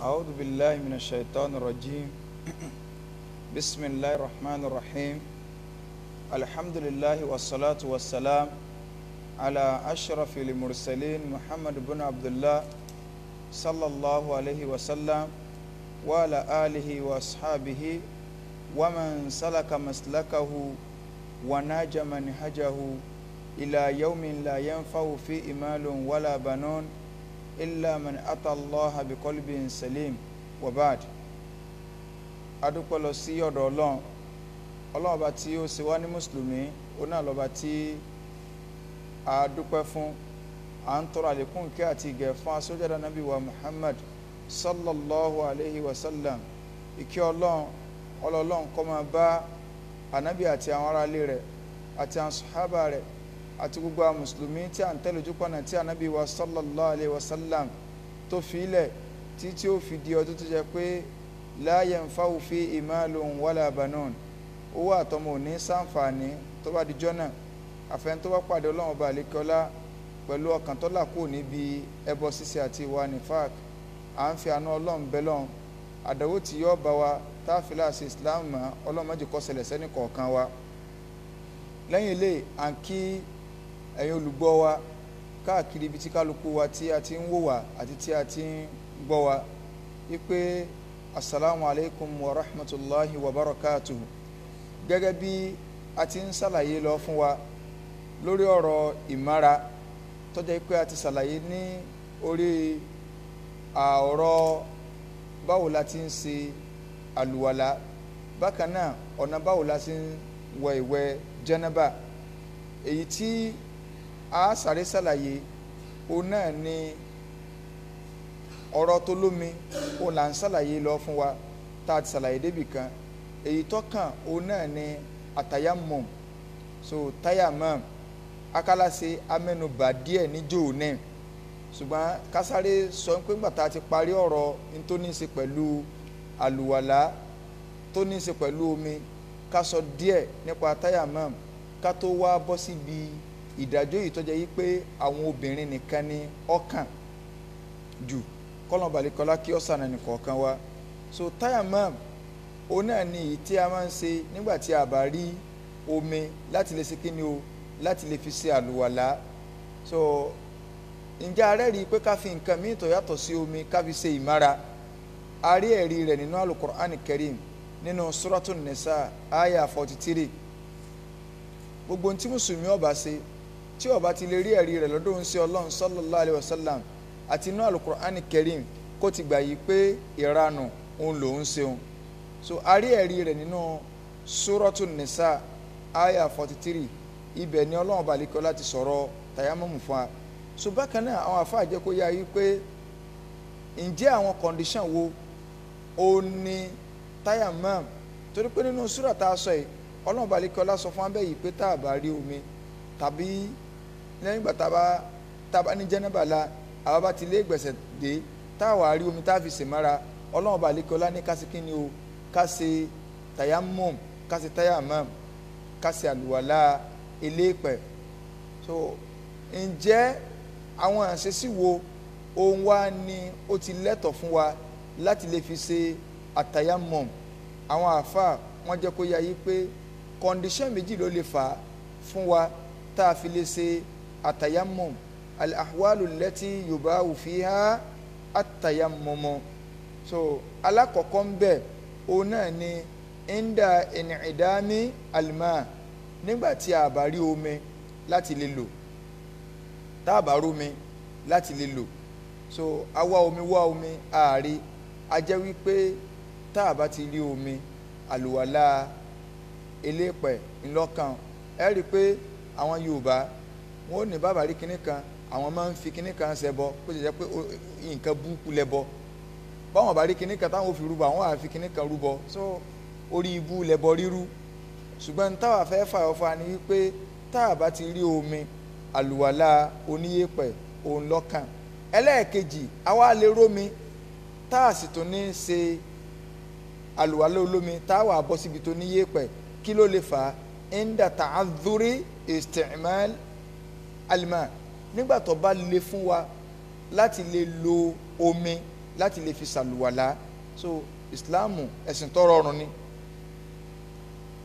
أعوذ بالله من الشيطان الرجيم بسم الله الرحمن الرحيم الحمد لله والصلاة والسلام على أشرف المرسلين محمد بن عبد الله صلى الله عليه وسلم وعلى آله وأصحابه ومن سلك مسلكه وناج منهجه إلى يوم لا ينفع فيه مال ولا بنون إلا من أتى الله بقلب سليم وبعد adúpẹ́ lọ sí ọ̀dọ̀ Ọlọ́run ọba tí ó ṣe wá ní mùsùlùmí òun náà lọ́ba tí a dúpẹ́ fún. À ń tọrọ àlékún ìkẹ́ àti ìgẹ̀ fún aṣọ́jáde Ànábì wa Muhammad sallallahu alayhi wa sallam. Ìkẹ́ Ọlọ́run kó máa bá Ànábì àti àwọn ará ilé rẹ̀ àti àwọn sàhábà rẹ̀ àti gbogbo àwọn mùsùlùmí tí à ń tẹ̀lé ojú pọ̀nà tí Ànábì wa sallallahu alayhi wa sallam tó fi ilẹ̀ tí ó fi di ọdún tó jẹ́ pé la yanfa'u fihi malun wala banun, owó àtọmọ òní ṣàǹfààní tó bá dijọ́ náà àfẹn tó bá pàdé Ọlọ́run ọba àlékọ́lá pẹ̀lú ọkàn tó là kúrò níbi ẹbọ ṣíṣe àti ìwà nifaq. À ń fi àánú Ọlọ́run bẹ lọ́run àdánwò tí yóò bá wa táàfilà sí Islam mọ́ Ọlọ́run má jẹ́ kó ṣẹlẹ̀ sẹ́ni kọ̀ọ̀kan wa. Lẹ́yìn ilé à ń kí ẹ̀yin olùgbọ́ wa káàkiri ibi tí kálukú wa tí a ti ń wò wá àti tí a ti ń gbọ́ wa wípé assalamu alaikum wa rahmatullahi wa barakatuhu. Gẹ́gẹ́ bí a ti ń ṣàlàyé lọ fún wa lórí ọ̀rọ̀ ìmára tó jẹ́ pé a ti ṣàlàyé ní orí ọ̀rọ̀ báwo la ti ń ṣe àlùwàlá, bákan náà ọ̀nà báwo la ti ń wẹ̀ ìwẹ̀ jẹ́nàbà. Èyí tí a sáré ṣàlàyé òun náà ni ọ̀rọ̀ tó lómi, òun là ń ṣàlàyé lọ fún wa tá a ti ṣàlàyé débì kan. Èyí tó kàn òun náà ni àtàyàmọ̀m, so táyàmọ̀m akálàṣe amẹ́nubà díẹ̀ níjó náà, ṣùgbọ́n kásáré sọ pé ńgbà tá a ti parí ọ̀rọ̀ tó ní í ṣe pẹ̀lú àlùwàlá tó ní í ṣe pẹ̀lú omi, ká sọ díẹ̀ nípa táyàmọ̀m ká tó wá bọ́ síbi ìdájọ́ yìí tó jẹ́ yí pé àwọn obìnrin nìkan ni ọkàn jù kọ́lọ́n balẹ̀kọ́lá kí ó sànà nìkọ̀ọ̀kan wa. So tayammum òun náà ni èyí tí a máa ń ṣe nígbà tí a bá rí omi láti lè ṣe kíni o, láti lè fi ṣe àlùwàlá. So ǹjẹ́ a rẹ́rìí pé ká fi nǹkan míì tó yàtọ̀ sí omi ká fi ṣe ìmára? A rí ẹ̀rí rẹ̀ nínú Al-Qur'an Karim nínú Suratun Nisa aya 43. Gbogbo tí mùsùlùmí ó bá ṣe tí ó bá ti lè rí ẹ̀rí rẹ̀ lọ́dọ̀ ń ṣe Ọlọ́run sallallahu alayhi wa sallam àti inú Al-Qur'an Karim kó ti gbà yí pé ìranù òun lòún ṣeun. So a rí ẹ̀rí rẹ̀ nínú Suratun Nisa aya 43. Ibẹ̀ ni Ọlọ́run balikọ́ láti sọ̀rọ̀ tayammum fún wa. So bákan náà àwọn àfáà jẹ́ kó yá yí pé ǹjẹ́ àwọn condition wo ó ní tayammum, torí pé nínú súrà tá a sọ yìí Ọlọ́run balikọ́ lá sọ fún abẹ́ yìí pé tá a bá rí omi tàbí lẹ́yìn ìgbà tá a bá ní jẹ́nàbà la àwa bá ti lé gbẹ̀sẹ̀ dé tá a wà rí omi tá a fi ṣèmára, Ọlọ́run balikọ́ lá ní kásì kí ni o, ká ṣe tayammum, ká ṣe tayammum, ká ṣe àlùwàlá eléèpẹ̀. So ǹjẹ́ àwọn àṣesí wo òun wá ni ó ti lẹ́tọ̀ fún wa láti lè fi ṣe àtayammum? Àwọn àáfàá wọ́n jẹ́ kó yá yí pé condition méjì ló lè fà á fún wa tá a fi lè ṣe àtayammum. Al-ahwalu allati yubahu fiha àtayammum. So alákọ̀ọ́kọ́ ń bẹ̀ òun náà ni inda in'idami alma, nígbà tí a bá rí omi láti lè lò, tá a bá rí omi láti lè lò. So a wá omi ààrí, a jẹ́ wípé tá a bá ti rí omi àlùwàlá eléèpẹ̀ ńlọ́kàn. Ẹ rí i pé àwọn Yorùbá wọn ò ní bàbá rí kinní kan àwọn máa ń fi kinní kan ṣẹbọ, kó ṣe jẹ́ pé nǹkan burúkú lẹ́bọ. Báwọn bá rí kinní kan táwọn ò fi rúbọ àwọn á fi kinní kan rúbọ. So orí ibú lẹ́bọ rírú. Ṣùgbọ́n táwa fẹ́ fàyọ fún wa ni wípé tá a bá ti rí omi àlùwàlá oníyèpẹ̀ òun lọ́kàn. Ẹlẹ́ẹ̀kejì àwa lè rómi tá a sì tún ní ṣe àlùwàlá olómi tá a wà bọ́ síbi tó níyèpẹ̀. Kí ló lè fà á? Inda ta'adhuri isti'mal alma, nígbà tó bá le fún wa láti lè lo omi láti lè fi ṣàlùwàlá. So ìsìláàmù ẹ̀sìn tó rọrùn ni.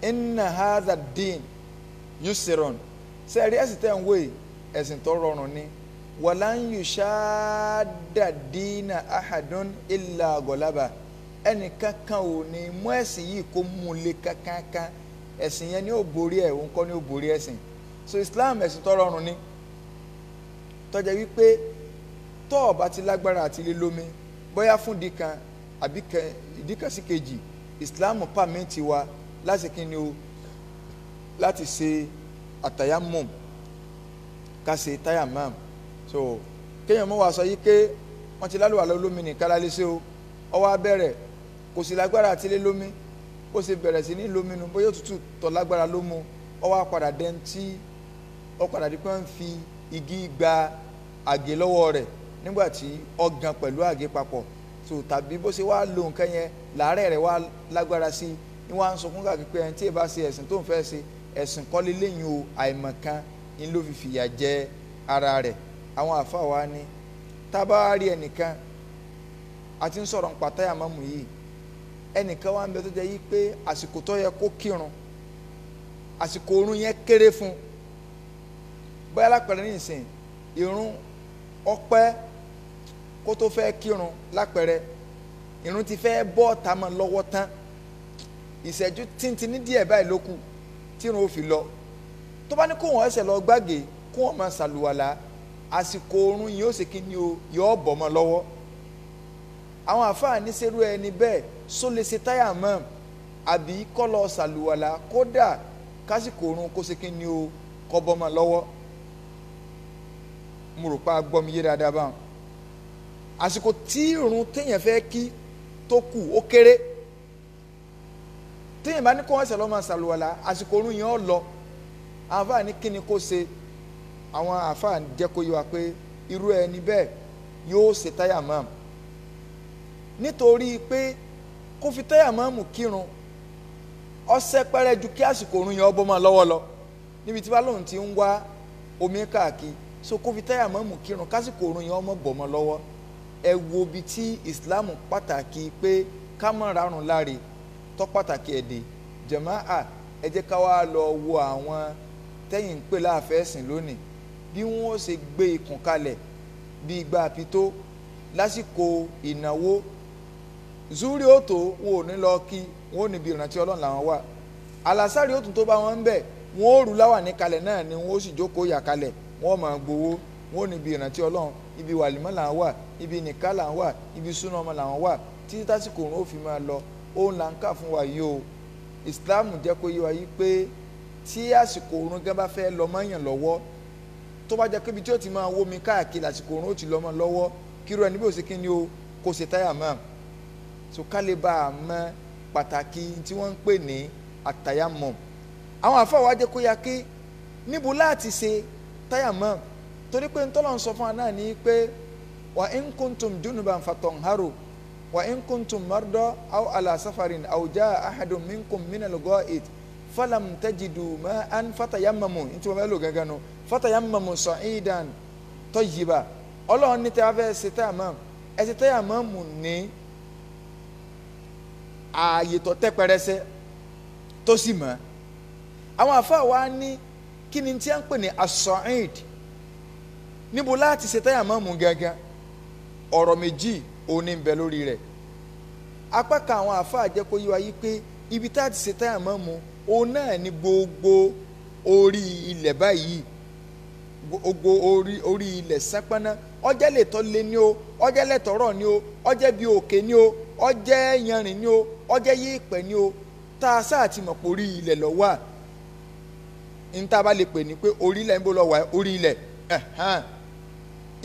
Inna hadha din yusrun, sẹ́ẹ̀rí ẹ̀sìn tẹ́ ń wé ẹ̀sìn tó rọrùn ni. Walan yushadda dina ahadun illa ghalaba, ẹnì kankan ò ní mú ẹ̀sìn yìí kó mú lé kankan, ẹ̀sìn yẹn ni ó borí ẹ̀, òun kọ́ ni ó borí ẹ̀sìn. So Islam ẹ̀sìn tó rọrùn ni, tó jẹ́ wípé tó bá ti lágbára àti lè lómi bóyá fún ìdí kan àbí ìdí kan sí kejì, Islam pàmìtì wa láti kíni o, láti ṣe àtàyámùm, ká ṣe táyàmàm. So kéèyàn mọ́ wá sọ yìí pé wọ́n ti lálùwàlá olómi nìkan lálẹ́ sí o, ó wá bẹ̀rẹ̀ kò sí lágbára àti lè lómi, ó sì bẹ̀rẹ̀ sí ní lómi nu, bóyá òtútù tó lágbára ló mú, ó wá padà dẹ́ntí, ó padà di pé ń fi igi gba àgé lọ́wọ́ rẹ̀ nígbà tí ó gan pẹ̀lú àgé papọ̀. So tàbí bó ṣe wá lo nǹkan yẹn làárẹ̀ rẹ̀ wá lágbára sí i, ní wọ́n á ń sọkún káàkiri pé ẹni tí ì bá ṣe ẹ̀sìn tó ń fẹ́ ṣe ẹ̀sìn kọ́lé lẹ́yìn o, àìmọ̀kan ni ló fi fìyà jẹ ara rẹ̀. Àwọn àfáà wa ní tá a bá rí ẹnìkan, a ti ń sọ̀rọ̀ nípa táyàmọ́mù yìí, ẹnìkan wá ń bẹ tó jẹ́ yí pé àsìkò tó yẹ kó kírun, àsìkò oorun yẹn kéré fún, bóyá lápẹ̀rẹ̀ ní ìsìn ìrun ọpẹ́ kó tó fẹ́ kírun, lápẹ̀rẹ̀ ìrun ti fẹ́ bọ́ ọ̀tá mọ́ lọ́wọ́ tán, ìṣẹ́jú tíntín ní díẹ̀ báyìí ló kù tírun ó fi lọ. Tó bá ní kó wọn ẹsẹ̀ lọ gbàgé kó wọn máa ṣàlùwàlá, àsìkò oorun yìí ó sì kí ni o, yóò bọ́ mọ́ lọ́wọ́. Àwọn àfáà ní sẹ́rú ẹni bẹ́ẹ̀ só lè ṣe táyàmọ́m àbí kó lọ ṣàlùwàlá, kódà kásìkò oorun kó ṣe kí ni o, kó bọ́ mọ́ lọ́wọ́. Mo rò pa gbọ́ mi yé dáadáa báwọn. Àsìkò tí irun téèyàn fẹ́ kí tó kù ó kéré, téèyàn bá ní kó wọ́n ṣe lọ́ máa ṣàlùwàlá, àsìkò oorun yẹn ó lọ. Àwọn àfáà ní kí ni kó ṣe, àwọn àfáà jẹ́ kó yé wa pé irú ẹni bẹ́ẹ̀ yóò ṣe táyàmọ́m, nítorí pé kó fi táyàmọ́m kírun ọ̀sẹ̀ pẹ́rẹ́ ju kí àsìkò oorun yẹn ó bọ́ máa lọ́wọ́ lọ, níbi tí bá lóun ti ń wá omi káàkiri. So kó fi táyàmọ́m kírun kásìkò oorun yẹn ó mọ́ bọ́ máa lọ́wọ́. Ẹ wo bí tí Islam pàtàkì pé ká mọ̀ rárun láre tó pàtàkì ẹ̀dẹ̀ jàmáà. Ẹ jẹ́ ká wá lọ wo àwọn tẹ́yìn ń pè láàfẹ́sìn lónìí bí wọ́n ó ṣe gbé ikùn kalẹ̀ bí igba àpító lásìkò ìnáwó. Zúrí ó tó wọn ò ní lọ kí, wọn ò níbi ìrántí Ọlọ́run làwọn wà. Àlàsárì ó tún tó bá wọn ń bẹ̀, wọn ó rú láwà ní kalẹ̀ náà ni wọn ó sì jókòó yà kalẹ̀, wọn ó máa gbowó, wọn ò níbi ìrántí Ọlọ́run, ibi wàlímọ́ làwọn wà, ibi nìká làwọn wà, ibi súná ọmọ làwọn wà, títí tásìkò òun ó fi máa lọ. Òun là ń kà fún wa yìí o. Islam jẹ́ kó yé wa yìí pé tí àsìkò òun gan bá fẹ́ lọ mọ́yàn lọ́wọ́, tó bá jẹ́ pé ibi tí ó ti máa wó mi káàkiri àsìkò òun ó ti lọ mọ́ lọ́wọ́, kíró ẹni bí ó ṣe kí ni o, kó ṣe táyàmọ́m. So ká lè bá a mọ pàtàkì tí wọ́n ń pè ní àtàyàmọ́m. Àwọn àfáà wa jẹ́ kó yá kí níbo láti ṣe táyàmọ́m, torí pé ntọ́lọ́run sọ fún wa náà ní pé wa in kuntum junuban fatanharu wa in kuntum marda aw ala safarin aw jaa ahadun minkum minal gha'it falam tajidu ma'an fatayammamu, ntí wọ́n fẹ́ lò gángan nù, fatayammamu sa'idan tayyiba. Ọlọ́run ní tẹ́ wá fẹ́ ṣe táyàmọ́m, ẹ ṣe táyàmọ́m ní ààyè tó tẹ́ pẹrẹsẹ tó sì mọ́. Àwọn àfáà wa ní kí ni tí a ń pè ní as-sa'id, níbo láti ṣe táyàmọ́m gángan, ọ̀rọ̀ méjì òun ní ń bẹ lórí rẹ̀. Apá kan àwọn àfáà jẹ́ kó yé wa yí pé ibi tá a ti ṣe táyàmọ́m òun náà ní gbogbo orí ilẹ̀ báyìí, gbogbo orí ilẹ̀ sápáná, ọjẹ́ lè tọ́ lé ní o, ọjẹ́ lè tọ́rọ̀ ní o, ọjẹ́ bí òkè ní o, ọjẹ́ yanrìn ní o, ọjẹ́ yípẹ̀ ní o, tá a sáà ti mọ̀ pé orí ilẹ̀ lọ wà. Ní tá a bá lè pè ní pé orí ilẹ̀ ń bó lọ wà, orí ilẹ̀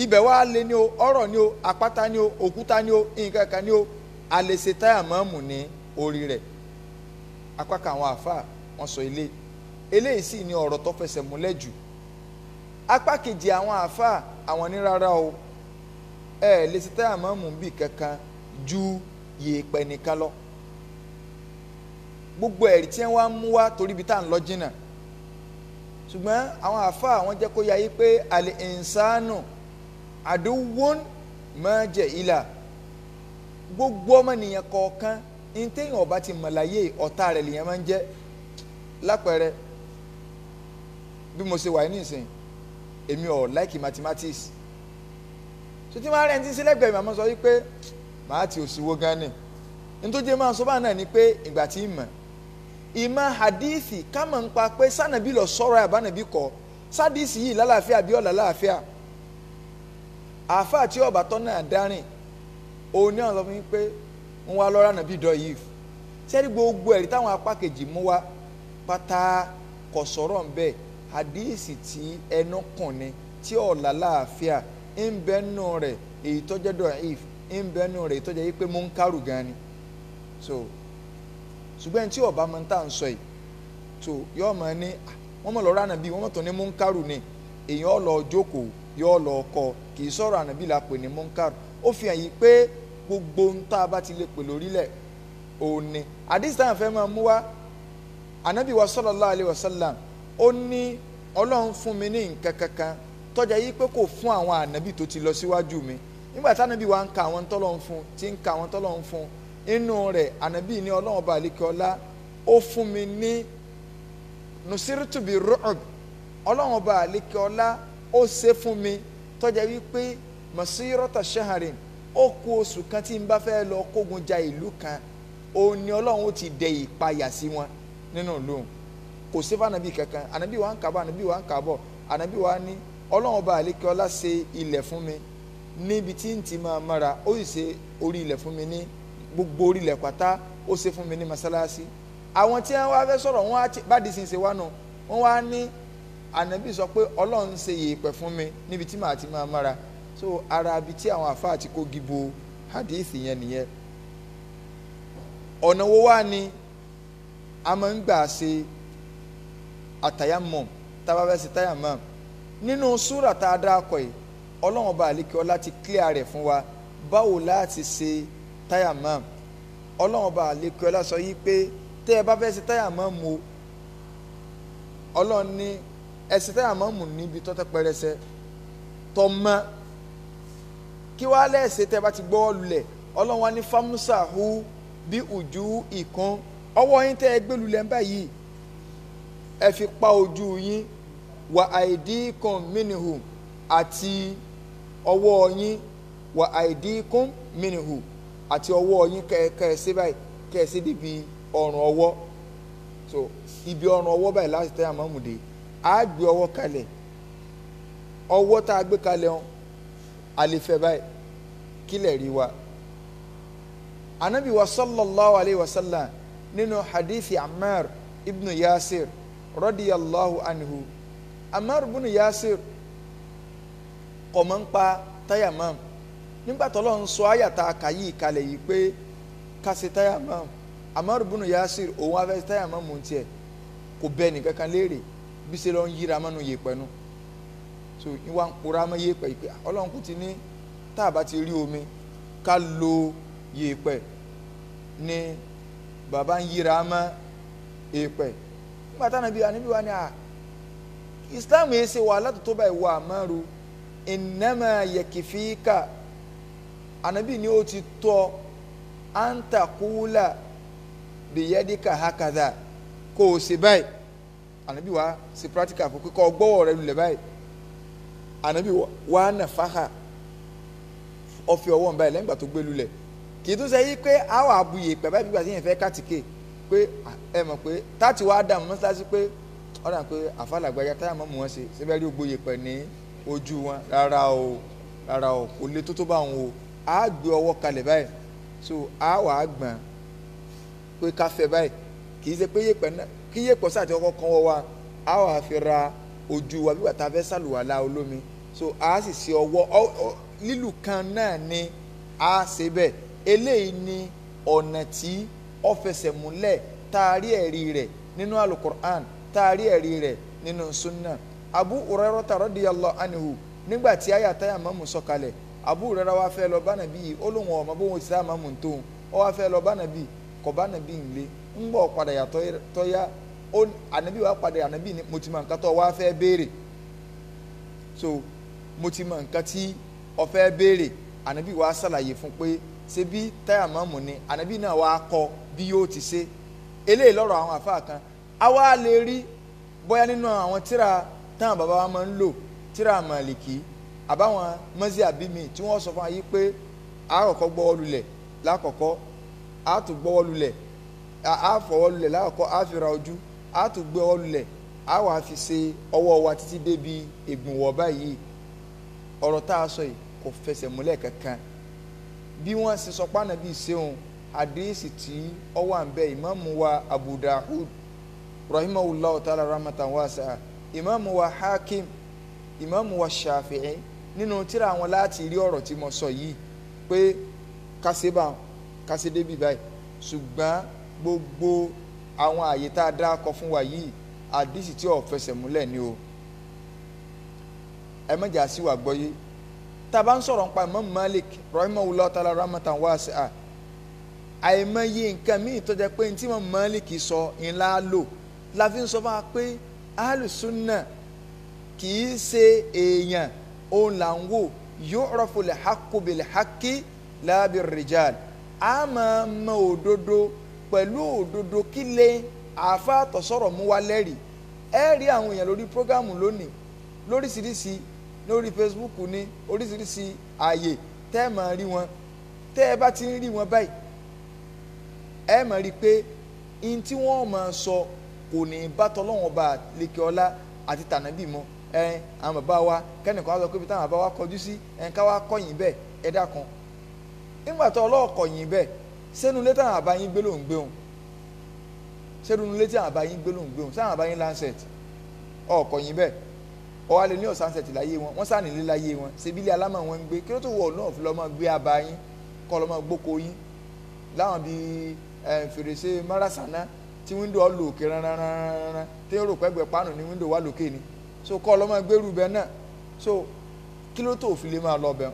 ibẹ̀ wá lé ní o, ọ̀rọ̀ ní o, àpáta ní o, òkúta ní o, nǹkan kan ní o, a lè ṣe táyàmọ́m ní orí rẹ̀. Apá kan àwọn àfáà wọ́n sọ eléyìí sì ni ọ̀rọ̀ tó fẹsẹ̀ múlẹ̀ jù. Apá kejì àwọn àfáà àwọn ní rárá o, ẹ lè ṣe táyàmọ́m bí kankan ju yèèpẹ̀ nìkan lọ. Gbogbo ẹ̀rí tí wọ́n á mú wá torí ibi tá à ń lọ jìnnà, ṣùgbọ́n àwọn àfáà wọ́n jẹ́ kó yá yí pé al-insanu aduwwun ma ja'ila, gbogbo ọmọnìyàn kọ̀ọ̀kan ní téèyàn ọba ti mọ̀láyé ọ̀tá rẹ̀ lèèyàn máa ń jẹ́. Lápẹẹrẹ bí mo ṣe wà ní ìsìn èmi ò like mathematics, so tí wọ́n á rẹ̀ ń tí sílẹ̀gbẹ̀ẹ́ mi àmọ́ sọ wípé màá ti òṣìwò gan ni nítorí máa sọ báà náà ni pé ìgbà tí ìmọ̀ hadithi ká mọ̀ ń pa pé sànàbí lọ sọ̀rọ̀ àbánàbí kọ́ sádìsì yìí lálàáfíà bí ọ̀là láàfíà àáfàá tí ọba tọ́ náà dárìn òun ní àwọn sọ fún mi pé ń wá lọ́ra nàbí dọ̀ yìí sẹ́ni gbogbo ẹ̀rí táwọn apá kejì mú wá pátá kò sọ̀rọ̀ ń bẹ́ẹ̀ hadithi tí ẹnu kùn ni tí ọ̀là láàfíà ń bẹ́nu rẹ̀ èyí tó jẹ́ dọ̀ yìí ń bẹ́nu rẹ̀ èyí tó jẹ́ yìí pé mú ń kárù gan ni so ṣùgbọ́n tí ọba máa ń tà ń sọ yìí tó yóò máa ní wọ́n mọ̀ lọ́rọ̀ ànàbí wọ́n mọ̀ tó ní múnkárù ni èèyàn lọ jókòó yóò lọ kọ kì í sọ̀rọ̀ ànàbí la pè ní múnkárù ó fi hàn yìí pé gbogbo ń tá a bá ti lè pè lórílẹ̀ òun ni àdìsí táwọn fẹ́ máa mú wá ànàbí wa sallallahu alaihi wasallam ó ní ọlọ́run fún mi ní nǹkan kankan tọ́jà yìí pé kò fún àwọn ànàbí tó ti lọ síwájú mi nígbà táwọn wa ń ka àwọn tọ́lọ́run fún tí ń ka àwọn tọ́lọ́run fún inú rẹ̀ ànàbí ní ọlọ́run ọba àlekèọlá ó fún mi ní nusiritu bi ru'ub ọlọ́run ọba àlekèọlá ó ṣe fún mi tọ́jà wípé masirata shaharin ó kù oṣù kan tí n bá fẹ́ lọ kógun ja ìlú kan òun ni ọlọ́run ó ti dẹ ìpayà sí wọn nínú ìlú kò sí fànàbí kankan ànàbí wa ń kàbọ̀ ànàbí wa ń kàbọ̀ ànàbí wa ní ọlọ́run ọba àlekèọlá ṣe ilẹ̀ fún mi níbi tí n ti máa mara ó sì ṣe orí ilẹ̀ fún mi ní gbogbo orí ilẹ̀ pátá ó ṣe fún mi ní masalasi àwọn tí wọ́n wá fẹ́ sọ̀rọ̀ wọ́n bá di sin ṣe wá nù wọ́n wá ní ànábì sọ pé ọlọ́run ṣe yèèpẹ̀ fún mi níbi tí màá ti máa mara so ara ibi tí àwọn àfáà ti kó gíbo hadith yẹn nìyẹn ọ̀nà wo wá ni a máa ń gbà ṣe àtàyàmọ̀ tá a bá fẹ́ ṣe tàyàmọ̀ nínú súrà tá a dá akọ yìí ọlọ́run ọba àlekèọlá ti clear rẹ̀ fún wa báwo láti ṣe tàyàmọ̀ ọlọ́run ọba àlekèọlá sọ yìí pé tẹ́ ẹ bá fẹ́ ṣe tàyàmọ̀ mu ọlọ́run ní ẹ ṣe tàyàmọ̀ mu níbi tọ́tẹ́ pẹrẹsẹ tọ́mọ kí wàá lẹ́ẹ̀ṣẹ̀ tẹ́ ẹ bá ti gbọ́ lulẹ̀ ọlọ́run wa ní famusahu bí ojú ìkan ọwọ́ yín tẹ́ ẹ gbé lulẹ̀ báyìí ẹ fi pa ojú yín wà àìdíkùn mínihù àti ọwọ́ yín wà àìdíkùn mínihù àti ọwọ́ yín kẹ́ẹ̀sí báyìí kẹ́ẹ̀sí níbi ọrùn ọwọ́ so ibi ọrùn ọwọ́ báyìí láti tẹ́ àmọ́mùdé á gbé ọwọ́ kalẹ̀ ọwọ́ tá a gbé kalẹ̀ hàn àlefẹ́ báyìí kílẹ̀ rí wa anabi wa sallallahu alayhi wa sallam nínú hadithi Ammar ibn Yasir radiyallahu anhu Ammar ibn Yasir kọ̀mọ́ ń pa tayamam nígbà tó lọ́n sọ àyàtà kàyí ìkalẹ̀ yìí pé ká ṣe tayamam Ammar ibn Yasir òun á fẹ́ tayamam mú tiẹ̀ kò bẹ́ẹ̀ nìkan kan léèrè bí ṣe lọ́n yíra mọ́nu yèèpẹ̀ nu so ìwà ń kóra mọ́ yèèpẹ̀ yìí pé ọlọ́run kù ti ní tá a bá ti rí omi ká lo yèèpẹ̀ ni bàbá ń yíra mọ́ yèèpẹ̀ nígbà táwọn ànábì wa ni Islam yìí ṣe wàhálà tó báyìí wà Ammaru innama yakifika ànábì ni ó ti tọ́ antakula biyadika hakadha kò ó ṣe báyìí ànábì wa ṣe practical fún kíkọ́ gbọ́wọ́ rẹ lulẹ̀ báyìí ànábì wa nafaha ọ̀fẹ́ ọwọ́ báyìí lẹ́yìn ìgbà tó gbé lulẹ̀ kì í tún ṣe yí pé àwọn àbúyè pẹ̀ báyìí gbígbà tí yẹn fẹ́ kàtìkè pé ẹ mọ̀ pé táàtì wàá dààmú mọ́sálásí pé ọ̀dà pé àfàlàgbáyà táyà mọ́ mu wọn ṣe síbẹ̀ rí ògbóyè pẹ̀ ní ojú wọn rárá o kò lè tó bá wọn o á gbé ọwọ́ kalẹ̀ báyìí so á wà á gbọ̀n pé ká fẹ́ báyìí kì í ṣe pé kí yèpẹ̀ sáà tí ọkọ̀ kan wọ́ wa á wà á fi ra ojú wa bí wàtá fẹ́ sàlùwàlá olómi so á sì ṣe ọwọ́ lílù kan náà ni á ṣe bẹ́ẹ̀ eléyìí ni ọ̀nà tí ó fẹsẹ̀ múlẹ̀ taari ẹ̀rí rẹ̀ nínú alukur'an taari ẹ̀rí rẹ̀ nínú sunna Abu Hurairah radiyallahu anhu nígbà tí àyà tayammum sọ̀kalẹ̀ Abu Hurairah wá fẹ́ lọ bá nàbí olóhùn ọmọ bó wọn ti sáà mọ̀mù tó ó wá fẹ́ lọ bá nàbí kọ̀ bá nàbí ńlẹ̀ ń bọ̀ padà yàtọ̀ tọ́yá ànàbí wá padà ànàbí ni mo ti mọ nǹkan tó wá fẹ́ béèrè so mo ti mọ nǹkan tí ó fẹ́ béèrè ànàbí wá sàlàyé fún pé ṣe bí táyàmọ́mù ni ànábì náà wá kọ́ bí yóò ti ṣe eléyìí lọ́rọ̀ àwọn àfáà kan àwa lè rí bóyá nínú àwọn tíra táwọn bàbá wa máa ń lò tíra Màlìkì àbáwọn mọ́sí àbími tí wọ́n sọ fún wa yí pé àkọ́kọ́ gbọ́wọ́ lulẹ̀ lákọ̀ọ́kọ́ àtún gbọ́wọ́ lulẹ̀ àfọwọ́ lulẹ̀ lákọ̀ọ́kọ́ àfìrà ojú àtún gbọ́wọ́ lulẹ̀ àwa fi ṣe ọwọ́ wa títí débi ègbùnwọ̀ báyìí ọ̀rọ̀ tá a sọ yìí kò fẹsẹ̀ múlẹ̀ kankan bí wọ́n ṣe sọ pé Ànábì ṣeun àdéhìsì tí ọwọ́ à ń bẹ ìmáàmù wa Abu Dawud rahimahullah ta'ala rahmatan wasi'a ìmáàmù wa Hakim ìmáàmù wa Shafi'i nínú tírà àwọn láti rí ọ̀rọ̀ tí mo sọ yìí pé kásẹ̀ débi báyìí ṣùgbọ́n gbogbo àwọn àyè tá a dá kọ fún wa yìí àdéhìsì tí ò fẹsẹ̀ múlẹ̀ ni o ẹ mẹ́jà sí wà gbọ́ yìí tá a bá ń sọ̀rọ̀ nípa Imam Malik rahimahullah ta'ala rahmatan wasi'a àìmọye nǹkan míì tó jẹ́ pé ní tí Imam Malik sọ ńlá lò la fi ń sọ fún wa pé alùsùnà kì í ṣe èèyàn òun là ń wò yu'rafu al-haqqu bil-haqqi la bir-rijal a máa mọ òdodo pẹ̀lú òdodo kí lè àáfà àtọ̀sọ̀rọ̀ mú wa lẹ́rìí ẹ rí àwọn èèyàn lórí prógámù lónìí lóríṣiríṣi lórí Facebook ní oríṣiríṣi ààyè tẹ́ ẹ máa rí wọn tẹ́ ẹ bá ti ń rí wọn báyìí ẹ máa rí i pé in tí wọ́n máa sọ kò ní bá tọ́lọ́wọ́n bá lékè ọlá àti tànàbí mọ́ àwọn bàbá wa kẹ́nìkan wá sọ pé bí táwọn bàbá wa kọjú sí ká wá kọ̀yìn bẹ́ẹ̀ ẹ dákan nígbà tó ọlọ́ọ̀kọ̀yìn bẹ́ẹ̀ sẹ́nu létí àwọn àbá yín gbé lòún gbé òun sẹ́nu létí àwọn àbá yín gbé lòún gbé òun sáwọn àbá yín lancet ọ̀kọ̀yìn bẹ́ẹ̀ ọwọ́ alẹ́ ní ọ̀sánsẹ̀ tì láyé wọn wọ́n sáà nílé láyé wọn ṣebílẹ̀ alámọ̀ wọn ń gbé kí ló tó wọ̀ náà fi lọ́mọ gbé aba yín kọ́ lọ́mọ gbóko yín láwọn bíi fèrèsé márasàná tí wíńdò ọ̀lù òkè ránranranran tí ó rò pẹ́gbẹ́ pánù ní wíńdò wà lókè ni so kọ́ lọ́mọ gbérù bẹ́ẹ̀ náà so kí ló tó fi lè máa lọ bẹ́ẹ̀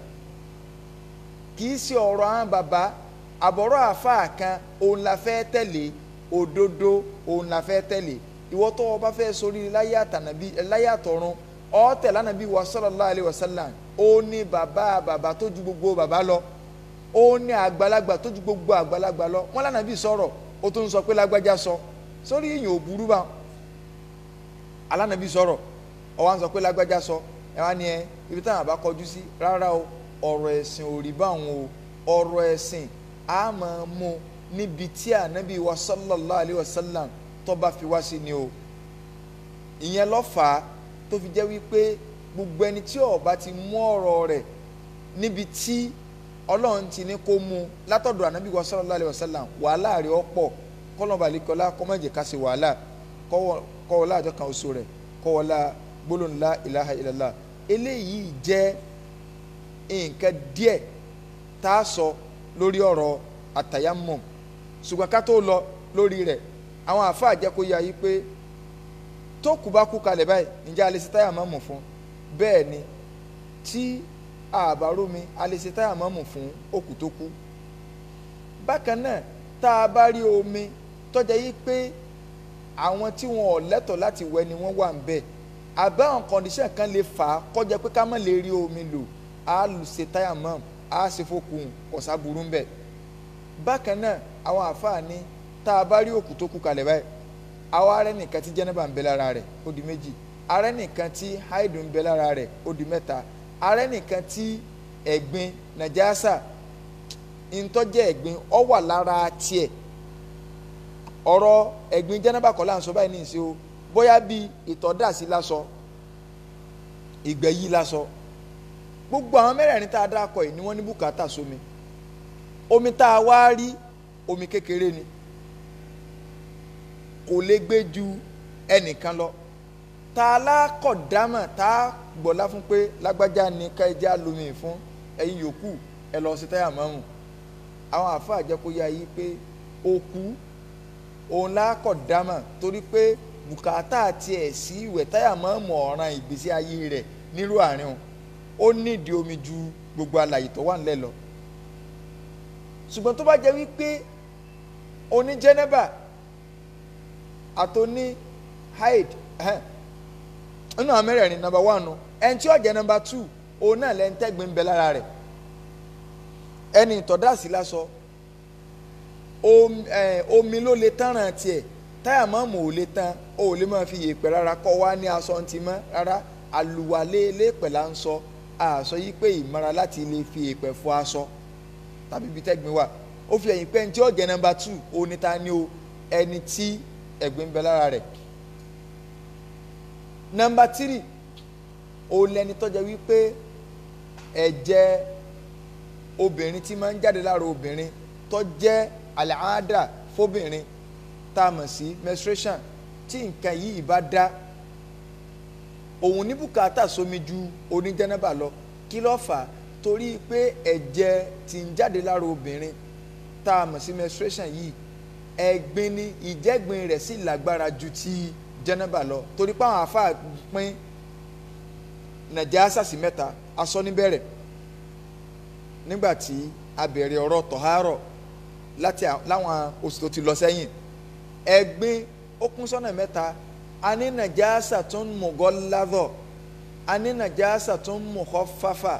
kì í ṣe ọ̀rọ̀ àwọn bàbá àbọ̀rọ̀ àfáà kan òun la fẹ́ tẹ̀lé òdodo òun la fẹ́ tẹ̀lé ìwọ tó o bá fẹ́ sórí láyé àtọ̀run ọ̀tẹ̀ lánàbí wa sallallahu alayhi wa sallam ó ní bàbá tó ju gbogbo bàbá lọ ó ní àgbàlagbà tó ju gbogbo àgbàlagbà lọ wọn lánàbí sọ̀rọ̀ ó tún sọ pé lágbájá sọ sórí èèyàn ò burú bá alánàbí sọ̀rọ̀ ó wá ń sọ pé lágbájá sọ ẹ wá ní ibi táwọn àbá kọjú sí rárá o ọ̀rọ̀ ẹ̀sìn ò rí báwọn o ọ̀rọ̀ ẹ̀sìn á máa mú níbi tí ànábì wa sallallahu alayhi wa sallam tó bá fi wá sí ni o ìyẹn ló fà á tó fi jẹ́ wípé gbogbo ẹni tí ó bá ti mú ọ̀rọ̀ rẹ̀ níbi tí ọlọ́run ti ní kó mú látọ̀dọ̀ ànábì wa sallallahu alayhi wa sallam wàhálà rẹ̀ ọ̀pọ̀ kọ́lọ́ba àlekọ́lá kọ́mọ̀jẹ̀ ká sí wàhálà kọ́wọ́lá àjọ kan oṣù rẹ̀ kọ́wọ́lá gbólóhùn la ilaha illallah eléyìí jẹ́ nǹkan díẹ̀ tá a sọ lórí ọ̀rọ̀ àtàyámọ̀ ṣùgbọ́n ká tó lọ lórí rẹ̀ àwọn àfáà jẹ́ kó yá yí pé tó kù bá kú kalẹ̀ báyìí ǹjẹ́ a lè ṣe táyà mọ́mù fún bẹ́ẹ̀ ni tí àbárómi a lè ṣe táyà mọ́mù fún òkú tó kú bákan náà tá a bá rí omi tọ́jà yí pé àwọn tí wọn ò lẹ́tọ̀ọ́ láti wẹ̀ ni wọ́n wà ń bẹ̀ àbáwọn kọ̀ǹdíṣàn kan lè fà á kọjá pé ká má lè rí omi lò á lù ṣe táyà mọ́mù á ṣe fokùn kọ̀sá burú ń bẹ̀ bákan náà àwọn àfáà ní tá a bá rí òkú tó kú kalẹ̀ báyìí àwa arẹ nìkan tí jẹ́nẹ́bà ń bẹ lára rẹ̀ ó di méjì arẹ nìkan tí haidu ń bẹ lára rẹ̀ ó di mẹ́ta arẹ nìkan tí ẹ̀gbin nàjásà ntọ́jẹ́ ẹ̀gbin ó wà lára tiẹ̀ ọ̀rọ̀ ẹ̀gbin jẹ́nẹ́bà kọ́ là ń sọ báyìí ní ìṣe o bóyá bí ìtọ́dàsí lásọ ìgbẹ́ yìí lásọ gbogbo àwọn mẹ́rẹ̀ẹ̀rin tá a dá akọ yìí ni wọ́n ní bùkátà sómi omi tá a wá rí omi kékeré ni kò lè gbé ju ẹnìkan lọ tá a lákọ̀dámà tá a gbọ́lá fún pé lágbájá ni ká ẹja lómi fún ẹ̀yin yòókù ẹ lọ sí táyà mọ́mù àwọn àfáà jẹ́ kó yá yí pé òkú òun lákọ̀dámà torí pé bùkátà tiẹ̀ sí ìwẹ̀ táyà mọ́mù ọ̀ràn ìgbésí ayé rẹ̀ nílùú àárín wọn ó nídìí omi ju gbogbo alàyè tó wà nílẹ̀ lọ ṣùgbọ́n tó bá jẹ́ wípé oní jẹ́nẹ́bà àtòní haid nínú àwọn mẹ́rẹ̀ẹ̀rin number 1 ẹni tí ó jẹ́ number 2 òun náà lẹ́ni tẹ́gbìn ń bẹ lára rẹ̀ ẹni ìtọ́dá sí lásọ omi ló lè tán ràn tiẹ̀ táyà mọ́mù ò lè tán ó lè máa fi yèèpẹ̀ rárá kọ́ wá ní aṣọ ntì mọ́ rárá àlùwalé lépẹ̀ là ń sọ àṣọ yìí pé ìmọ̀ra láti lè fi yèèpẹ̀ fọ aṣọ tàbí ibi tẹ́gbìn wà ó fi ẹ̀yìn pé ẹni tí ó jẹ́ nọ́mbà 2 òní ta ni o ẹni tí ẹ̀gbin bẹ lára rẹ̀. nọ́mbà 3 òun lẹni tó jẹ́ wípé ẹ̀jẹ̀ obìnrin tí máa ń jáde lára obìnrin tó jẹ́ àlàáda fóbìnrin tá a mọ̀ sí menstruation tí nǹkan yìí bá dá òun ní bùkátà sómi ju oníjẹ́nẹ́bà lọ kí ló fà á torí pé ẹ̀jẹ̀ tí ń jáde lára obìnrin tá a mọ̀ sí menstruation yìí ẹ̀gbin ni ìjẹ́gbin rẹ̀ sì lágbára ju ti jẹ́nẹ́bà lọ torí pé àwọn àfáà pín nàjàsà sí mẹ́ta aṣọ níbẹ̀rẹ̀ nígbà tí a bẹ̀rẹ̀ ọ̀rọ̀ tọ̀hárọ̀ láwọn oṣù tó ti lọ sẹ́yìn ẹ̀gbin ó kún sọ́nà mẹ́ta a ní nàjàsà tó ń mughalladha a ní nàjàsà tó ń mukhaffafa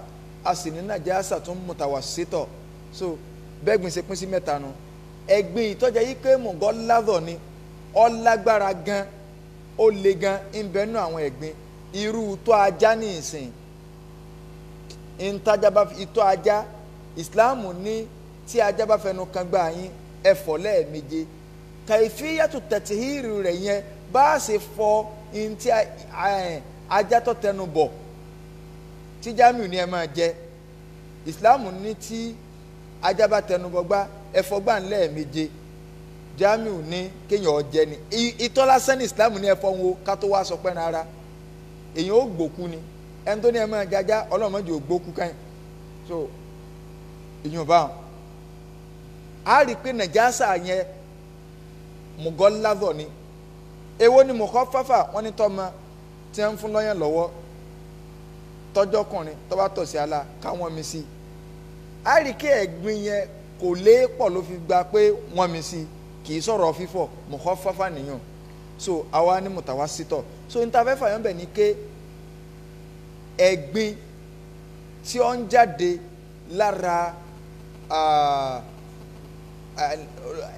a sì ní nàjàsà tó ń mutawassita so bẹ́ẹ̀gbin ṣe pín sí mẹ́ta nu ẹ̀gbin ìtọ́jà yìí pé mughalladha ni ó lágbára gan ó le gan ń bẹ nú àwọn ẹ̀gbin irú tó ajá ní ìsìn ìtajàbá ìtọ́ ajá ìsìláàmù ní tí ajá bá fẹnu kan gbà yín ẹ fọ̀ lẹ́ẹ̀méje kàìfíyàtò tẹ̀tìhírì rẹ̀ yẹn bá a ṣe fọ ntí ajá tó tẹnu bọ̀ tí Jamiu ní ẹ máa jẹ ìsìláàmù ní tí ajá bá tẹnu bọ̀ gbá ẹ fọ̀ gbà lẹ́ẹ̀méje Jamiu ní kéèyàn ọjẹ ni ìtọ́ lásán ní ìsìláàmù ní ẹ fọ̀ wọn ká tó wá sọ pé rárá èèyàn ó gbòkú ni ẹni tó ní ẹ máa jájá ọlọ́mọdé ò gbókú káyìn so èèyàn bá wọn a rí i pé nàjàsà yẹn mughalladha ni èwo ni mukhaffafa wọn ní tọ́mọ tí wọ́n ń fún lọ́yàn lọ́wọ́ tọ́jọ́kùnrin tó bá tọ̀ sí ala káwọn mi sí a rí i pé ẹ̀gbin yẹn kò lé pọ̀ ló fi gba pé wọ́n mi sí kì í sọ̀rọ̀ fífọ̀ mukhaffafa nìyàn so àwa ní mutawassita so n ta fẹ́ fàyàn bẹ̀ ni pé ẹ̀gbin tí ó ń jáde lára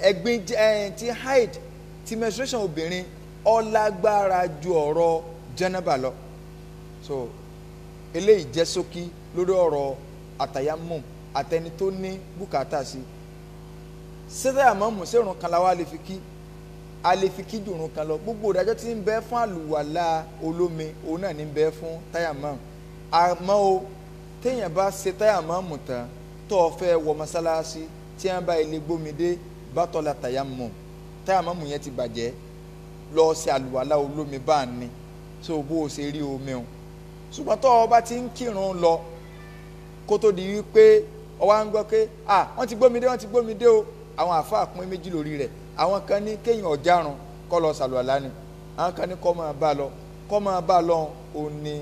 ẹ̀gbin ti hide ti menstruation obìnrin ó lágbára ju ọ̀rọ̀ jẹ́nẹ́bà lọ so eléyìí jẹ́ ṣókí lórí ọ̀rọ̀ àtàyámùm àtẹni tó ní bùkátà sí sẹ́tàyàmọ́mù sẹ́rùn kan la wá lè fi kí a lè fi kí dùnrún kan lọ gbogbo ìdájọ́ tí ń bẹ fún àlùwàlá olómi òun náà ní ń bẹ fún táyàmọ́mù àmọ́ o téèyàn bá ṣe táyàmọ́mù tán tó o fẹ́ wọ mọ́sálásí tí wọ́n bá ilé gbómi dé bátọ́lá táyàmọ́mù yẹn ti bàjẹ́ lọ ṣe àlùwàlá olómi bá ń ní so bó o ṣe rí omi o ṣùgbọ́n tó o bá ti ń kírun lọ kó tó di wípé o wá ń gbọ́ pé wọ́n ti gbómi dé o àwọn àáfàá pín méjì lórí rẹ̀ àwọn kan ní kéèyàn ọ̀jarun kọ́ lọ ṣàlùwàlá ni àwọn kan ní kọ́ máa bá lọ òun ni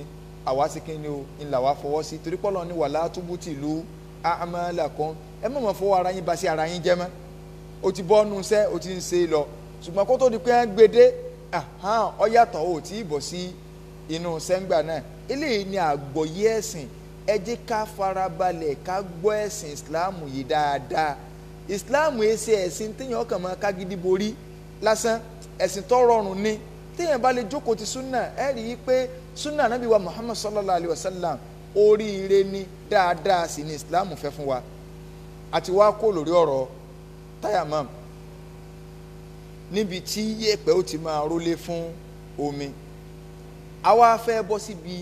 àwa sí kíni o ńlá wa fọwọ́ sí torí pọ́lọ́ ní wàlá túbútì ìlú a'malakum ẹ mọ̀ fọwọ́ ara yín ba sí ara yín jẹ́ mọ́ o ti bọ́ nu sẹ́ o ti ń ṣe lọ ṣùgbọ́n kó tó di pé ẹ ń gbede ọ yàtọ̀ o tí ì bọ̀ sí inú sẹ́ngbà náà eléyìí ni àgbọ́yé ẹ̀sìn ẹ jẹ́ ká farabalẹ̀ ká gbọ́ ẹ̀sìn ìsìláàmù yìí dáadáa ìsìláàmù yìí ṣe ẹ̀sìn téèyàn kàn máa ká gidi borí lásán ẹ̀sìn tó rọrùn ni téèyàn bá lè jókòó ti súnà ẹ rí i pé súnà nábì wa Muhammad sallallahu alayhi wa sallam oríire ni dáadáa sí ni ìsìláàmù fẹ́ fún wa àti wá kó lórí ọ̀rọ̀ táyàmọ́mù níbi tí yẹ̀pẹ̀ ó ti máa rólé fún omi àwa fẹ́ bọ́ síbi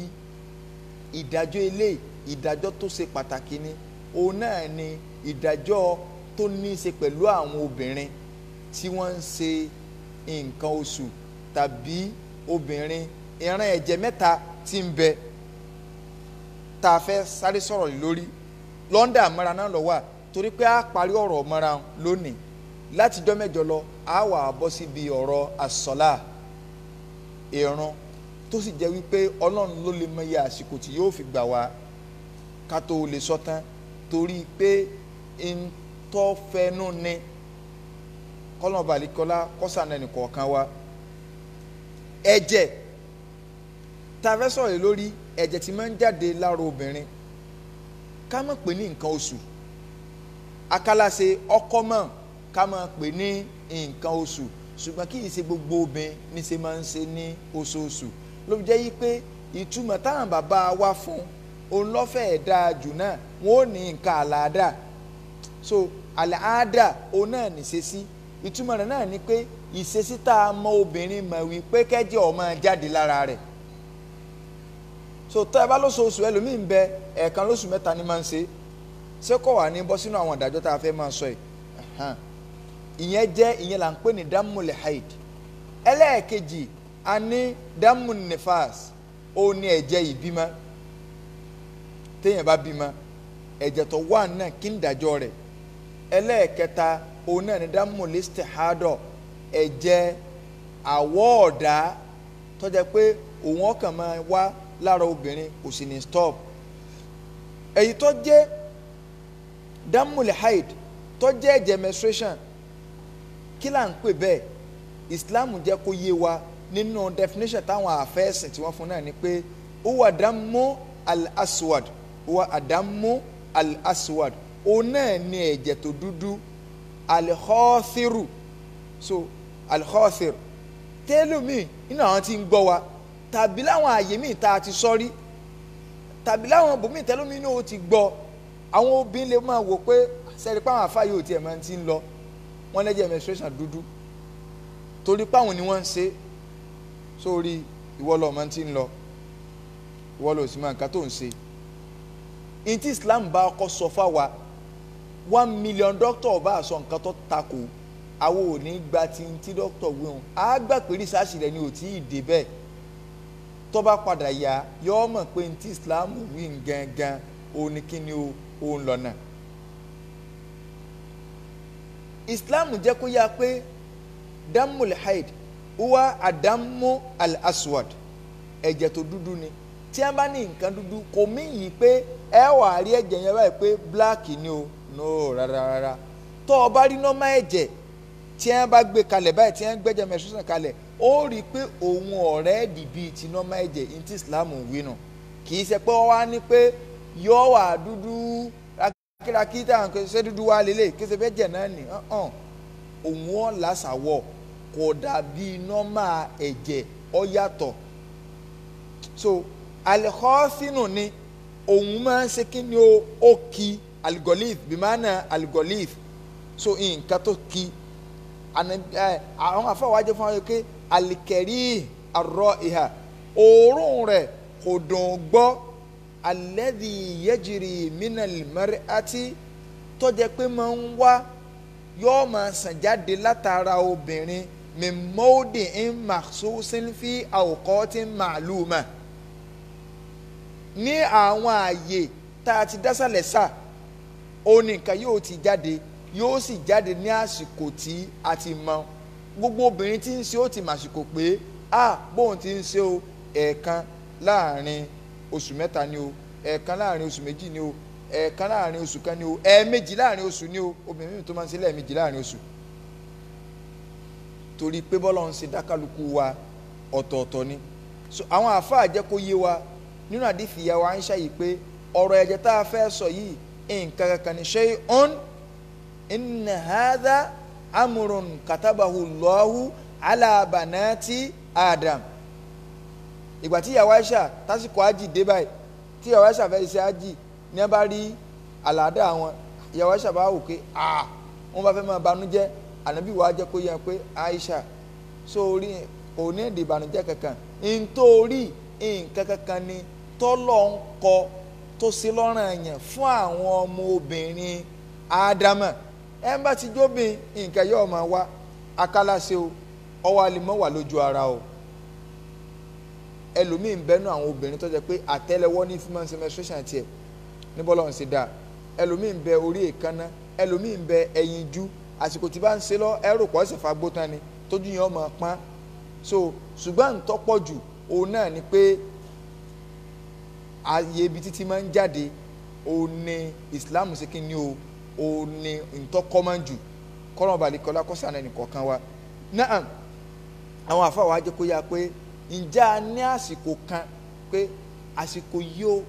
ìdájọ́ eléyìí ìdájọ́ tó ṣe pàtàkì ni òun náà ni ìdájọ́ tó ní í ṣe pẹ̀lú àwọn obìnrin tí wọ́n ń ṣe nǹkan oṣù tàbí obìnrin ìran ẹ̀jẹ̀ mẹ́ta tí ń bẹ tá a fẹ́ sáré sọ̀rọ̀ lórí lọ́ndà mọ́ra náà lọ wà torí pé a parí ọ̀rọ̀ mọ́ra lónìí látijọ́ mẹ́jọ lọ a wà bọ́ síbi ọ̀rọ̀ àsọ̀lá ìrun tó sì jẹ́ wípé ọlọ́run ló lè mọ iye àsìkò tí yóò fi gbà wá ká tó lè sọ tán torí pé ntọ́fẹ́nu ni kọ́lọ́n balikọ́lá kọ́sànà nìkọ̀ọ̀kan wa ẹ̀jẹ̀ tá a fẹ́ sọ̀rọ̀ lórí ẹ̀jẹ̀ tí máa ń jáde lára obìnrin ká má pè ní nǹkan oṣù akálàṣe ọkọ mọ̀ ká máa pè ní nǹkan oṣù ṣùgbọ́n kì í ṣe gbogbo obìnrin ní ṣe máa ń ṣe ní oṣooṣù ló jẹ́ yí pé ìtumọ̀ táwọn bàbá wa fún òun lọ́fẹ̀ẹ́ dáa jù náà wọ́n ò ní nǹkan àlàáda so àlàáda òun náà nìṣesí ìtumọ̀ rẹ̀ náà ni pé ìṣesí tá a mọ obìnrin mọ̀ wípé kẹ́jẹ́ ó máa jáde lára rẹ̀ so tó ẹ bá lóṣooṣù ẹlòmíì ń bẹ ẹ̀ẹ̀kan lóṣù mẹ́ta ni máa ń ṣé kò wà ní bọ́ sínú àwọn ìdájọ́ tá a fẹ́ máa sọ yìí ìyẹn là ń pè ní damul haid ẹlẹ́ẹ̀kejì a ní damun nifas ó ní ẹ̀jẹ̀ ìbímọ téèyàn bá bímọ ẹ̀jẹ̀ tó wà náà kí ń dájọ́ rẹ̀ ẹlẹ́ẹ̀kẹta òun náà ní damul istihadọ ẹ̀jẹ̀ àwọ̀ ọ̀dà tó jẹ́ pé òun ọkàn máa wá lára obìnrin kò sì ní stop èyí tó jẹ́ damul haid tó jẹ́ ẹ̀jẹ̀ menstruation kí là ń pè bẹ́ẹ̀ Islam jẹ́ kó yé wa nínú definition táwọn àfẹ́sìn tí wọ́n fún náà ni pé huwa damu al-aswad huwa adamu al-aswad òun náà ní ẹ̀jẹ̀ tó dúdú al-khothiru so al-khothir tẹ́lómi nínú àwọn tí ń gbọ́ wa tàbí láwọn àyè míì tá a ti sọ́rí tàbí láwọn bòmíì tẹ́lómi náà ó ti gbọ́ àwọn obìnrin lè máa wò pé sẹ́rí pé àwọn àfáà yóò tiẹ̀ máa ti ń lọ wọ́n lẹ́jẹ̀ menstruation dúdú torí pé àwọn ni wọ́n ń ṣe sórí ìwọ lọ́ọ́ máa ti ń lọ ìwọ lọ́ọ́ sì máa nǹkan tó ń ṣe ní tí Islam bá kọ́ sọ fáwa 1 million doctor bá sọ nǹkan tó takò àwọn ò ní gba tí doctor wíwọn á gbà pé research rẹ ni ò tí ì dé bẹ́ẹ̀ tó bá padà yá yọ ọ mọ̀ pé ní tí Islam wí gangan òun ni kí ni òun lọ́nà Islam jẹ́ kó yá pé damul haid huwa adamu al-aswad ẹ̀jẹ̀ tó dúdú ni tí a bá ní nǹkan dúdú kò mí yìí pé ẹ wà á rí ẹ̀jẹ̀ yẹn báyìí pé black ni o no rárá tó o bá rí nọ́mà ẹ̀jẹ̀ tí a bá gbé kalẹ̀ báyìí tí a gbẹ́jẹ̀ menstruation kalẹ̀ ó rí i pé òun ọ̀rẹ́ dìbì tí nọ́mà ẹ̀jẹ̀ ní ti Islam wí nù kì í ṣe pé wọ́n wá ní pé yọ wà dúdú kírakí táwọn kò ṣe dúdú wá lélẹ̀ kí ṣe fẹ́ jẹ̀ náà nì òun ọ̀ lásàwọ̀ kò dàbí nọ́mà ẹ̀jẹ̀ ó yàtọ̀ so alikọ́sínù ni òun máa ń ṣe kí ni ó kí aligolith bimana aligolith so nǹkan tó kí àwọn afọwájẹ fún wa pé alikẹ̀rí arọ ìhà òórùn rẹ̀ kò dùn gbọ́ alẹ́dì yẹ́jìrì minal mar'ati tó jẹ́ pé máa ń wá yóò máa sàn jáde látara obìnrin min mawdi'in makhsusin fi awqatin ma'luma ní àwọn ààyè tá a ti dásàlẹ̀ sà ó ní nǹkan yóò ti jáde yóò sì jáde ní àsìkò tí a ti mọ gbogbo obìnrin tí ń ṣe ó ti màsìkò pé bóun ti ń ṣe o ẹ̀ẹ̀kan láàrin oṣù mẹ́ta ni o ẹ̀ẹ̀kan láàrin oṣù méjì ni o ẹ̀ẹ̀kan láàrin oṣù kan ni o ẹ̀ẹ̀mejì láàrin oṣù ni o obìnrin mi tó máa ń ṣe lẹ́ẹ̀mejì láàrin oṣù torí pé bọ́lá ń ṣe dákàlùkù wa ọ̀tọ̀ọ̀tọ̀ ni so àwọn àáfàá jẹ́ kó yé wa nínú àdìfì ìyàwó Àìṣà yìí pé ọ̀rọ̀ ẹ̀jẹ̀ tá a fẹ́ sọ yìí nǹkan kankan ní shay'un inna hadha amrun katabahu Allahu ala banati Adam ìgbà tí ìyàwó Àìṣà tásìkò ájì dé báyìí tí ìyàwó Àìṣà fẹ́ ṣe ájì ní ẹ bá rí àlàdà wọn ìyàwó Àìṣà bá wò pé wọn bá fẹ́ máa banújẹ́ ànábì wa jẹ́ kó yẹ pé Àìṣà sórí òní èdè ìbànújẹ́ kankan nítorí nǹkan kankan ni tọ́lọ̀ ń kọ tó ṣe lọ́rùn ẹ̀yàn fún àwọn ọmọ obìnrin Ádámà ẹ̀ ń bá ti jóbìn nǹkan yóò máa wá akálàṣe o ọwọ́ alimọ́ wà lójú ara o ẹlòmíín bẹ́nu àwọn obìnrin tó jẹ́ pé àtẹ́lẹwọ́ ní fún menstruation tiẹ̀ ní bọ́lá ọ̀hún ṣe dáa ẹlòmíín bẹ orí èékánná ẹlòmíín bẹ ẹyin jú àsìkò tí bá ń ṣe lọ ẹrù pọ̀ ṣẹ̀fà gbótán ni tójú yẹn ọmọ pọ́n so ṣùgbọ́n ntọ́pọ̀ jù òun náà ni pé ààyè ibi títí máa ń jáde òun ni Islam ṣe kí ni o òun ni ntọ́kọ́ jù kọ́nà balẹ̀kọ́lá kọ́sàn ẹnì kọ̀ọ̀kan wa náà àwọn àfáà wa jẹ́ kó yá pé ǹjẹ́ a ní àsìkò kan pé àsìkò yìí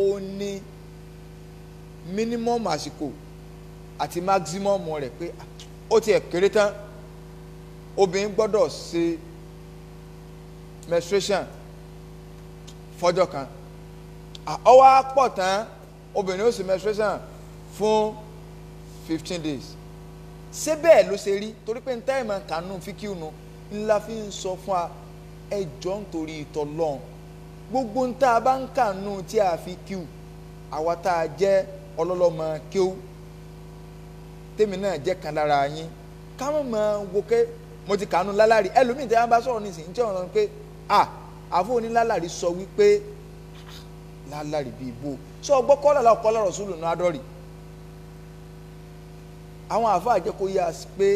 ó ní minimum àsìkò àti maximum rẹ̀ pé ó tiẹ̀ kéré tán obìnrin gbọ́dọ̀ ṣe menstruation fọ́jọ́ kan ó wá pọ̀ tán obìnrin ó ṣe menstruation fún 15 days ṣé bẹ́ẹ̀ ló ṣe rí torí pé n táyì máa kànú fíkìú nu ńlá fi ń sọ fún wa ẹjọ́ nítorí ìtọ́lọ́n gbogbo ń tá a bá ń kànú tí a fi kíw àwa tá a jẹ́ ọlọ́lọ́mọ kíw tèmi náà jẹ́ kan lára yín káwọn máa wo ké mo ti kànú lálàrí ẹlòmíì tí wọn bá sọ̀rọ̀ nísìnyí tí wọn sọ pé àfọ onílálàrí sọ wípé lálàrí bíi bò sọ ọgbọ́ kọ́lá ọ̀kọ́lá rọ̀ṣúlù náà adọ́rì àwọn àfọ àjẹkó yá pé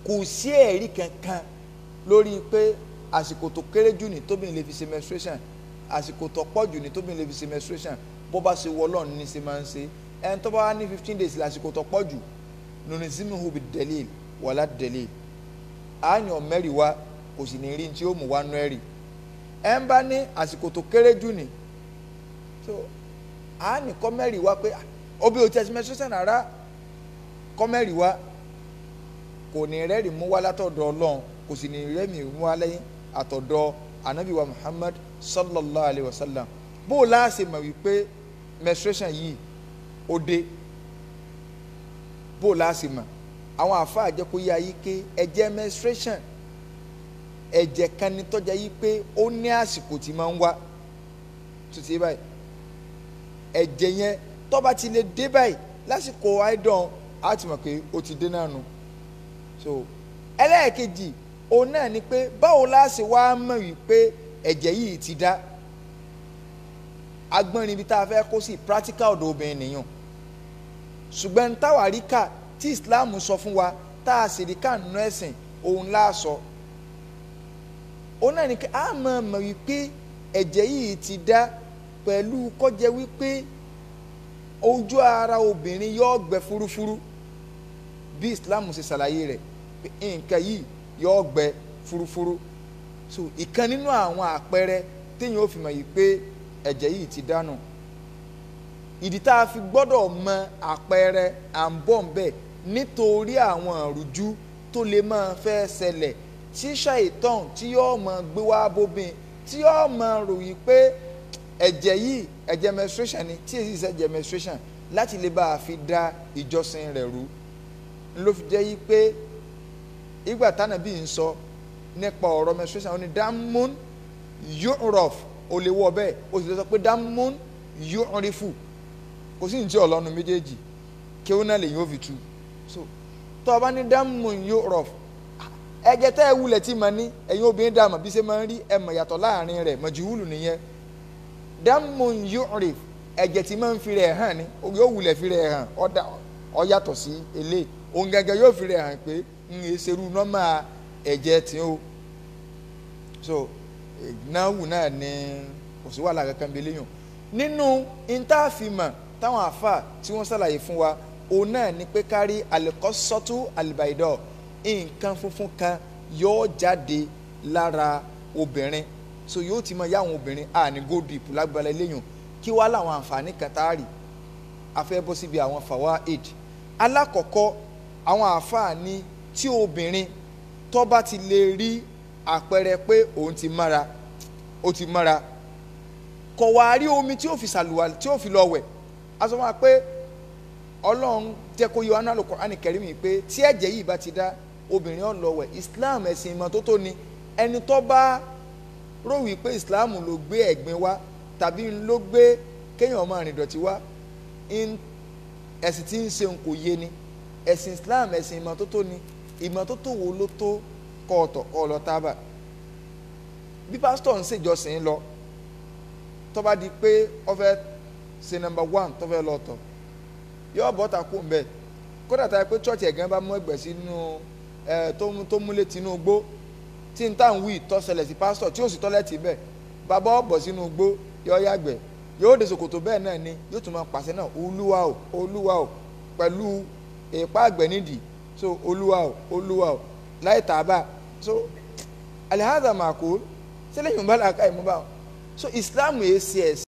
kò sí ẹ̀rí kankan lórí pé àsìkò tó kéré jù ní tóbi lè fi ṣe menstruation àsìkò tó pọ̀ jù ní tóbi lè fi ṣe menstruation bó bá ṣe wọlọ́ ní ṣe máa ń ṣe ẹni tó bá wá ní 15 days lásìkò tó pọ̀ jù nùnìsímìhù bí delil wàlá delil àyàn mẹ́rì wá kò sì ní rí tí ó mú wá nú ẹ̀rì ẹ̀ ń bá ní àsìkò tó kéré jù ní so àánì kọ́ mẹ́rì wá pé obi ò tẹ̀sí menstruation rárá kọ́ mẹ́rì wá kò ní rẹ́rì mú wá látọ̀dọ̀ Ọlọ́run kò sì ní rẹ́mi mú wá lẹ́yìn àtọ̀dọ̀ anabi wa Muhammad sallallahu alayhi wa sallam bó o láàṣẹ mọ̀ wípé menstruation yìí ó dé bó o láàṣẹ mọ̀ àwọn àfáà jẹ́ kó yá yí pé ẹ̀jẹ̀ menstruation ẹ̀jẹ̀ kan ní tọ́jà yí pé ó ní àsìkò tí máa ń wá tó ti báyìí ẹ̀jẹ̀ yẹn tó bá ti lè dé báyìí lásìkò àìdán á ti mọ̀ pé ó ti dé náà nù so ẹlẹ́ẹ̀kejì òun náà ni pé báwo la ṣe wá mọ̀ wípé ẹ̀jẹ̀ yìí ti dá agbọ́nrin ibi tá a fẹ́ kó sí practical ọ̀dọ̀ obìnrin nìyàn ṣùgbọ́n táwa rí kà tí Islam sọ fún wa tá a sì rí kà nínú ẹ̀sìn òun láàsọ òun náà ni pé a mọ̀ wípé ẹ̀jẹ̀ yìí ti dá pẹ̀lú kọjá wípé ojú ara obìnrin yóò gbẹ fúrúfúrú bí Islam ṣe ṣàlàyé rẹ̀ pé nǹkan yìí yóò gbẹ fúrúfúrú so ìkan nínú àwọn àpẹẹrẹ téèyàn ó fi mọ̀ yìí pé ẹ̀jẹ̀ yìí ti dànù ìdí tá a fi gbọ́dọ̀ mọ àpẹẹrẹ à ń bọ̀ ń bẹ̀ nítorí àwọn àrùjú tó lè máa fẹ́ ṣẹlẹ̀ tí ṣàìtàn tí yóò máa gbé wá bóbin tí yóò máa ròyìn pé ẹ̀jẹ̀ yìí ẹ̀jẹ̀ menstruation ni tí èyí ṣe ẹ̀jẹ̀ menstruation láti lè bá a fi da ìjọsìn rẹ̀ rú ló fi jẹ́ yìí pé ìgbà tánàbí ń sọ nípa ọ̀rọ̀ menstruation ó ní damun yu'raf ó lè wọ bẹ́ẹ̀ ó sì lè sọ pé damun yu'rifu kò sí ní tí ọlọ́nu méjèèjì kí ó náà lè yóò fi tu so tó o bá ní damun yu'raf ẹ̀jẹ̀ tẹ́ ẹ wulẹ̀ tí ma ní ẹ̀yin obìnrin dàmọ̀ bí ṣe máa ń rí ẹ̀mọ̀ yàtọ̀ láàrin rẹ̀ majhulu nìyẹn damun yu'rif ẹ̀jẹ̀ tí máa ń fi rẹ̀ hàn ni yóò wulẹ̀ fi rẹ̀ hàn ó yàtọ̀ sí eléyìí òun gẹ́gẹ́ yóò fi rẹ̀ hàn pé ń ṣerú nọ́mà ẹ̀jẹ̀ tí ó so náwù náà ni kò sí wàhálà kankan bí léyìn nínú intáfìmọ̀ táwọn àfà tí wọ́n ṣàlàyé fún wa òun náà ni pé kárí alikọ́sọ́tù alibaidọ́ nǹkan funfun kan yóò jáde lára obìnrin so yóò ti mọ yá àwọn obìnrin ní go deep lágbára léyìn kí wá láwọn àǹfààní kan tá a rí afẹ́ bọ́ síbi àwọn fawaid alákọ̀ọ́kọ́ àwọn àfà ní tí obìnrin tó bá ti lè rí àpẹẹrẹ pé òun ti mára ó ti mára kọ̀ wá rí omi tí ó fi ṣàlùwà tí ó fi lọ wẹ̀ a sọ wọn pé Ọlọ́run jẹ́ kó yọ ọ́nà Al-Qur'ani Karim mi pé tí ẹ̀jẹ̀ yìí bá ti dá obìnrin ó lọ wẹ̀ Islam ẹ̀sìn ìmọ́tótó ni ẹni tó bá rò wípé Islam ló gbé ẹ̀gbin wá tàbí ló gbé kéèyàn máa rìn dọ̀tí wá ẹ̀sìn tí ń ṣe kò yé ni ẹ̀sìn Islam ẹ̀sìn ìmọ́tótó ni ìmọ́tótó wo ló tó kọ́ ọ̀tọ̀ kọ́ lọ tábà bí pásítọ̀ ń ṣèjọsìn lọ tó bá di pé ó fẹ́ ṣe number 1 tó fẹ́ lọ tọ̀ yóò bọ́ ta kó mbẹ́ kódà tá a pé church ẹ̀gán bá mú ẹgbẹ́ sínú tó múlé tinú gbó tí n táwọn wí tó ṣẹlẹ̀ sí pásítọ̀ tí ó sì tọ́lẹ̀tì bẹ́ẹ̀ bàbá ọ̀bọ̀ sínú gbó yóò yàgbẹ́ yóò dé ṣòkòtò bẹ́ẹ̀ náà ni yóò tún máa pàṣẹ náà olúwa o pẹ̀lú èèpá àgbẹ̀ nídìí so olúwa o láì tàbá so alihada makul sílẹ̀ yìí ń bá làákà ìmúbà so Islam yìí ṣe ẹ̀sìn.